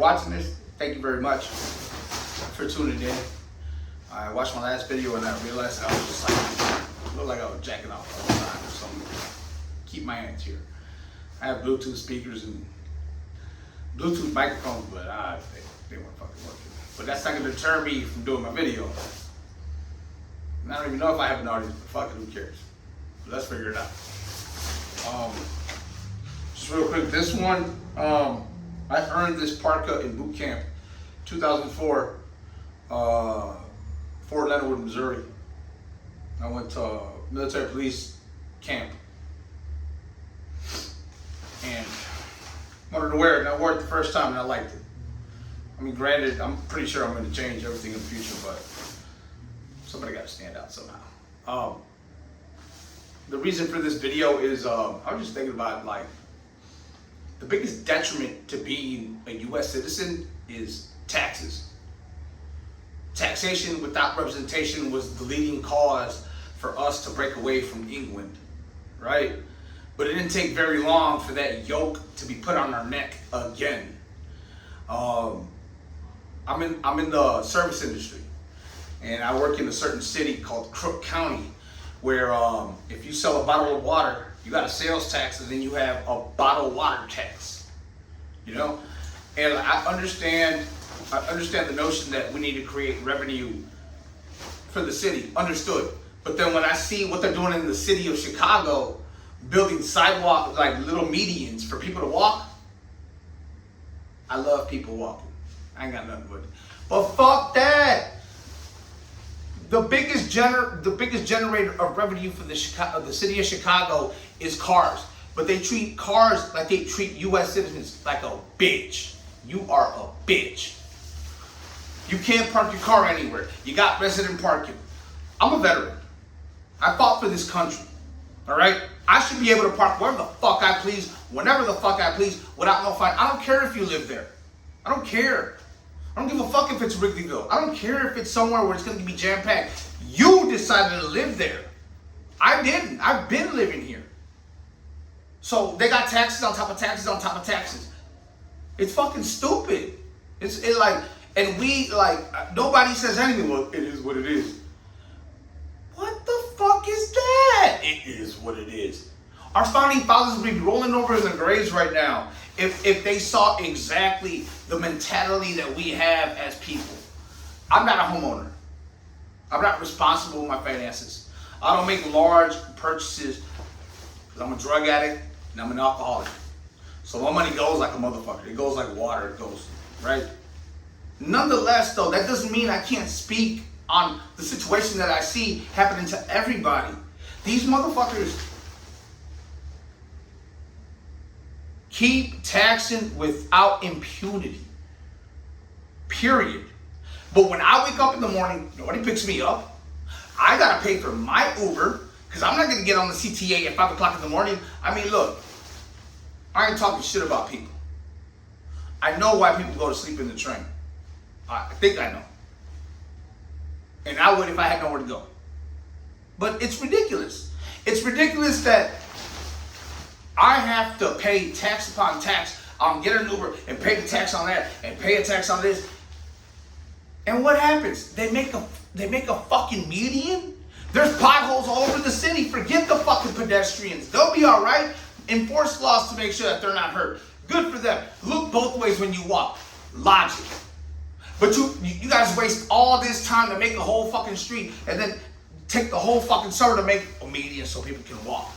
watching this, thank you very much for tuning in. I watched my last video and I realized I was just like, looked like I was jacking off all the time or something. Keep my hands here. I have Bluetooth speakers and Bluetooth microphones, but they weren't fucking working. But that's not gonna deter me from doing my video. And I don't even know if I have an audience, but fuck it, who cares? But let's figure it out. Just real quick, this one, I earned this parka in boot camp, 2004, Fort Leonard Wood, Missouri. I went to military police camp and wanted to wear it, and I wore it the first time and I liked it. I mean, granted, I'm pretty sure I'm going to change everything in the future, but somebody got to stand out somehow. The reason for this video is I was just thinking about, like, the biggest detriment to being a U.S. citizen is taxes. Taxation without representation was the leading cause for us to break away from England, right? But it didn't take very long for that yoke to be put on our neck again. I'm in the service industry, and I work in a certain city called Crook County, where if you sell a bottle of water, you got a sales tax, and then you have a bottled water tax. You know, and I understand the notion that we need to create revenue for the city. Understood. But then when I see what they're doing in the city of Chicago, building sidewalks, like little medians for people to walk, I love people walking. I ain't got nothing with it. But fuck that. The biggest generator of revenue for the city of Chicago is cars. But they treat cars like they treat U.S. citizens, like a bitch. You are a bitch. You can't park your car anywhere. You got resident parking. I'm a veteran. I fought for this country. All right? I should be able to park wherever the fuck I please, whenever the fuck I please, without no fine. I don't care if you live there. I don't care. I don't give a fuck if it's Wrigleyville. I don't care if it's somewhere where it's going to be jam-packed. You decided to live there. I didn't. I've been living here. So they got taxes on top of taxes on top of taxes. It's fucking stupid. And we, nobody says anything. Well, it is what it is. What the fuck is that? It is what it is. Our founding fathers would be rolling over in their graves right now if they saw exactly the mentality that we have as people. I'm not a homeowner. I'm not responsible with my finances. I don't make large purchases because I'm a drug addict and I'm an alcoholic. So my money goes like a motherfucker. It goes like water. It goes, right? Nonetheless, though, that doesn't mean I can't speak on the situation that I see happening to everybody. These motherfuckers keep taxing without impunity. Period. But when I wake up in the morning, nobody picks me up. I gotta pay for my Uber because I'm not gonna get on the CTA at 5 o'clock in the morning. I mean, look, I ain't talking shit about people. I know why people go to sleep in the train. I think I know. And I would if I had nowhere to go. But it's ridiculous. It's ridiculous that I have to pay tax upon tax. Get an Uber and pay the tax on that and pay a tax on this. And what happens? They make a fucking median? There's potholes all over the city. Forget the fucking pedestrians. They'll be all right. Enforce laws to make sure that they're not hurt. Good for them. Look both ways when you walk. Logic. But you guys waste all this time to make a whole fucking street and then take the whole fucking summer to make a median so people can walk.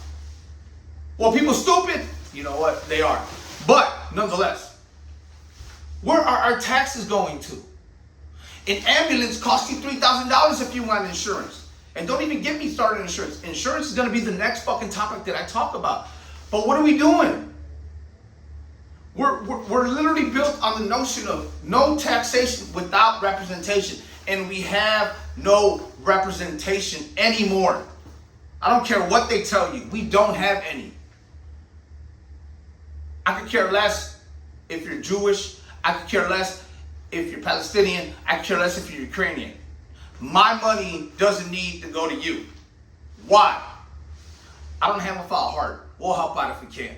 Well, people stupid? You know what? They are. But nonetheless, where are our taxes going to? An ambulance costs you $3,000 if you want insurance. And don't even get me started on insurance. Insurance is going to be the next fucking topic that I talk about. But what are we doing? We're literally built on the notion of no taxation without representation. And we have no representation anymore. I don't care what they tell you. We don't have any. I could care less if you're Jewish. I could care less if you're Palestinian. I could care less if you're Ukrainian. My money doesn't need to go to you. Why? I don't have a foul heart. We'll help out if we can.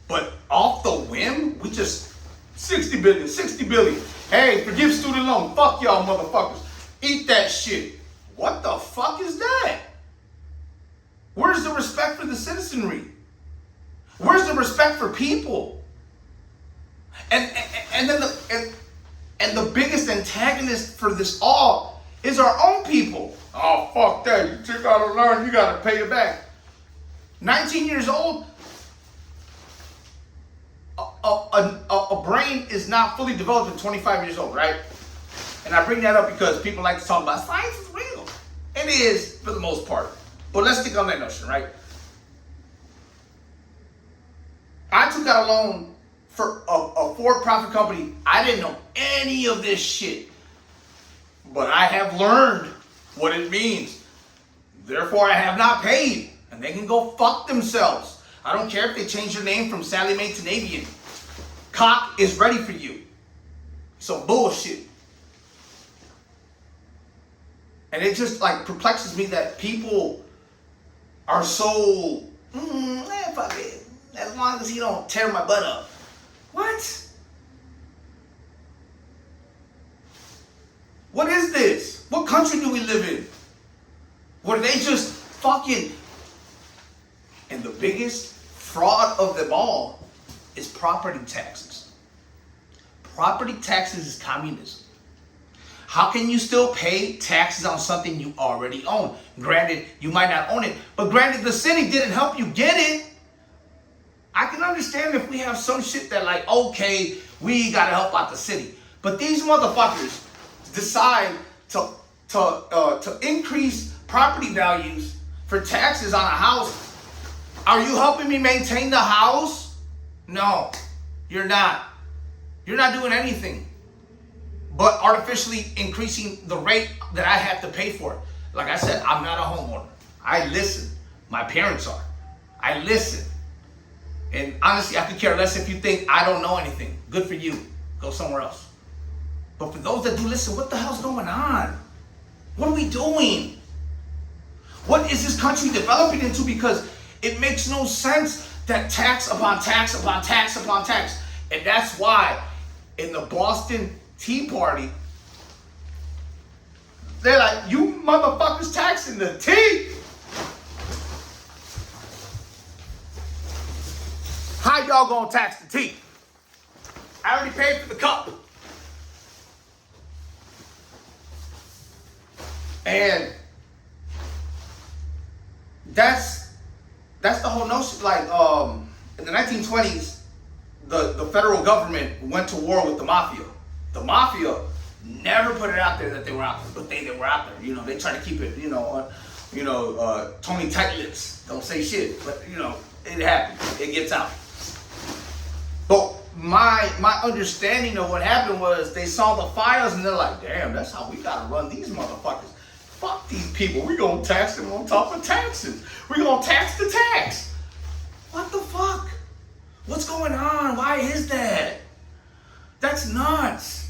But off the whim, we just 60 billion, 60 billion. Hey, forgive student loan. Fuck y'all motherfuckers. Eat that shit. What the fuck is that? Where's the respect for the citizenry? Where's the respect for people? And then the biggest antagonist for this all is our own people. Oh, fuck that. You took out a loan, you gotta pay it back. 19 years old, a brain is not fully developed at 25 years old, right? And I bring that up because people like to talk about science is real. It is, for the most part. But let's stick on that notion, right? I took out a loan for a for-profit company. I didn't know any of this shit. But I have learned what it means. Therefore, I have not paid. And they can go fuck themselves. I don't care if they change their name from Sally Mae to Navian. Cock is ready for you. Some bullshit. And it just like perplexes me that people are so, fuck it. As long as he don't tear my butt up. What? What is this? What country do we live in? Where they just fucking... And the biggest fraud of them all is property taxes. Property taxes is communism. How can you still pay taxes on something you already own? Granted, you might not own it, but granted, the city didn't help you get it. I can understand if we have some shit that like, okay, we gotta help out the city. But these motherfuckers decide to increase property values for taxes on a house. Are you helping me maintain the house? No, you're not. You're not doing anything but artificially increasing the rate that I have to pay for it. Like I said, I'm not a homeowner. I listen. My parents are. I listen. And honestly, I could care less if you think I don't know anything. Good for you. Go somewhere else. But for those that do listen, what the hell's going on? What are we doing? What is this country developing into? Because it makes no sense that tax upon tax upon tax upon tax. And that's why in the Boston Tea Party, they're like, you motherfuckers taxing the tea. How y'all gonna tax the tea? I already paid for the cup. And that's the whole notion. Like in the 1920s, the federal government went to war with the mafia. The mafia never put it out there that they were out there, but they were out there. You know, they try to keep it, Tony Tight-Lips don't say shit, but it happens. It gets out. But my understanding of what happened was they saw the files and they're like, damn, that's how we gotta run these motherfuckers. Fuck these people. We gonna tax them on top of taxes. We gonna tax the tax. What the fuck? What's going on? Why is that? That's nuts.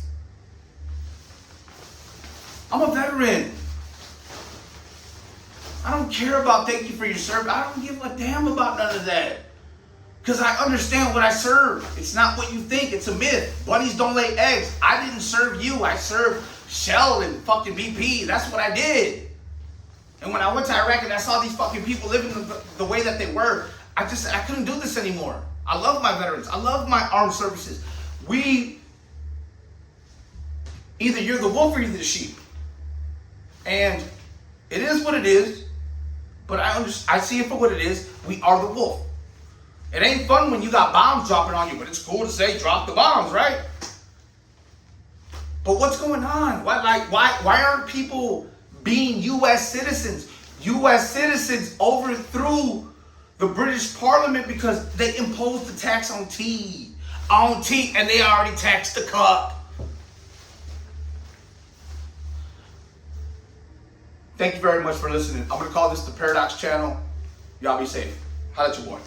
I'm a veteran. I don't care about thank you for your service. I don't give a damn about none of that. Because I understand what I serve. It's not what you think. It's a myth. Bunnies don't lay eggs. I didn't serve you. I served Shell and fucking BP. That's what I did. And when I went to Iraq and I saw these fucking people living the way that they were, I couldn't do this anymore. I love my veterans. I love my armed services. Either you're the wolf or you're the sheep. And it is what it is. But I see it for what it is. We are the wolf. It ain't fun when you got bombs dropping on you, but it's cool to say drop the bombs, right? But what's going on? Why aren't people being U.S. citizens? U.S. citizens overthrew the British Parliament because they imposed the tax on tea. And they already taxed the cup. Thank you very much for listening. I'm going to call this the Paradox Channel. Y'all be safe. Holla at your boy.